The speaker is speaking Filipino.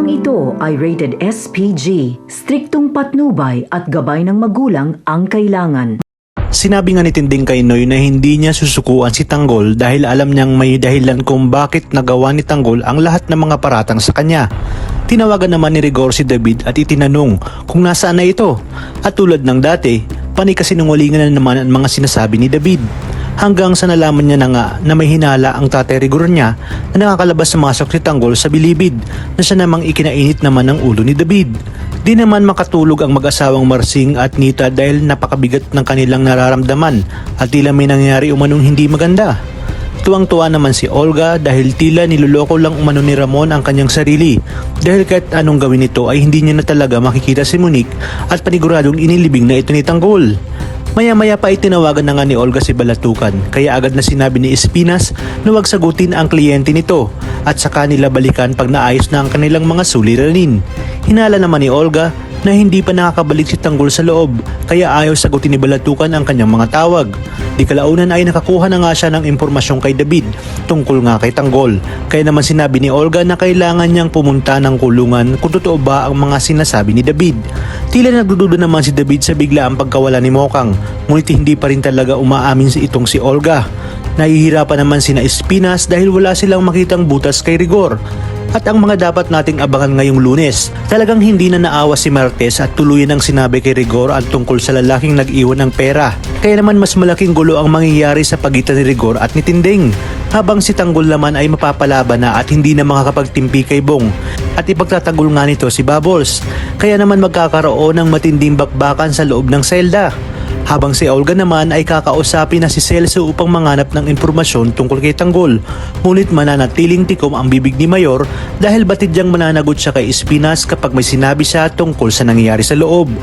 Tampang ito ay rated SPG, striktong patnubay at gabay ng magulang ang kailangan. Sinabi nga ni Tinding kay Noy na hindi niya susukuan si Tanggol dahil alam niyang may dahilan kung bakit nagawa ni Tanggol ang lahat ng mga paratang sa kanya. Tinawagan naman ni Rigor si David at itinanong kung nasaan na ito. At tulad ng dati, panikasinungalingan na naman ang mga sinasabi ni David. Hanggang sa nalaman niya na nga na may hinala ang tatay Rigor niya na nakakalabas na masok si Tanggol sa bilibid na siya namang ikinainit naman ng ulo ni David. Di naman makatulog ang mag-asawang Marsing at Nita dahil napakabigat ng kanilang nararamdaman at tila may nangyari umanong hindi maganda. Tuwang-tuwa naman si Olga dahil tila niloloko lang umano ni Ramon ang kanyang sarili dahil kahit anong gawin nito ay hindi niya na talaga makikita si Monique at paniguradong inilibing na ito ni Tanggol. Maya-maya pa ay tinawagan na nga ni Olga si Balatukan kaya agad na sinabi ni Espinas na huwag sagutin ang kliyente nito at saka nila balikan pag naayos na ang kanilang mga suliranin. Hinala naman ni Olga na hindi pa nakakabalik si Tanggol sa loob kaya ayaw sagutin ni Balatukan ang kanyang mga tawag. Di kalaunan ay nakakuha na nga siya ng impormasyon kay David tungkol nga kay Tanggol. Kaya naman sinabi ni Olga na kailangan niyang pumunta ng kulungan kung totoo ba ang mga sinasabi ni David. Tila nagdududa naman si David sa bigla ang pagkawala ni Mokang, ngunit hindi pa rin talaga umaamin si itong si Olga. Nahihirapan naman sina Espinas dahil wala silang makitang butas kay Rigor. At ang mga dapat nating abangan ngayong Lunes, talagang hindi na naawa si Martes at tuluyan ang sinabi kay Rigor at tungkol sa lalaking nag-iwan ng pera. Kaya naman mas malaking gulo ang mangyayari sa pagitan ni Rigor at ni Tinding. Habang si Tanggol naman ay mapapalaban na at hindi na makakapagtimpi kay Bong. At ipagtatanggol nga nito si Bubbles. Kaya naman magkakaroon ng matinding bakbakan sa loob ng selda. Habang si Olga naman ay kakausapin na si Celso upang manganap ng impormasyon tungkol kay Tanggol. Ngunit mananatiling tikom ang bibig ni Mayor dahil batidyang mananagot siya kay Espinas kapag may sinabi siya tungkol sa nangyayari sa loob.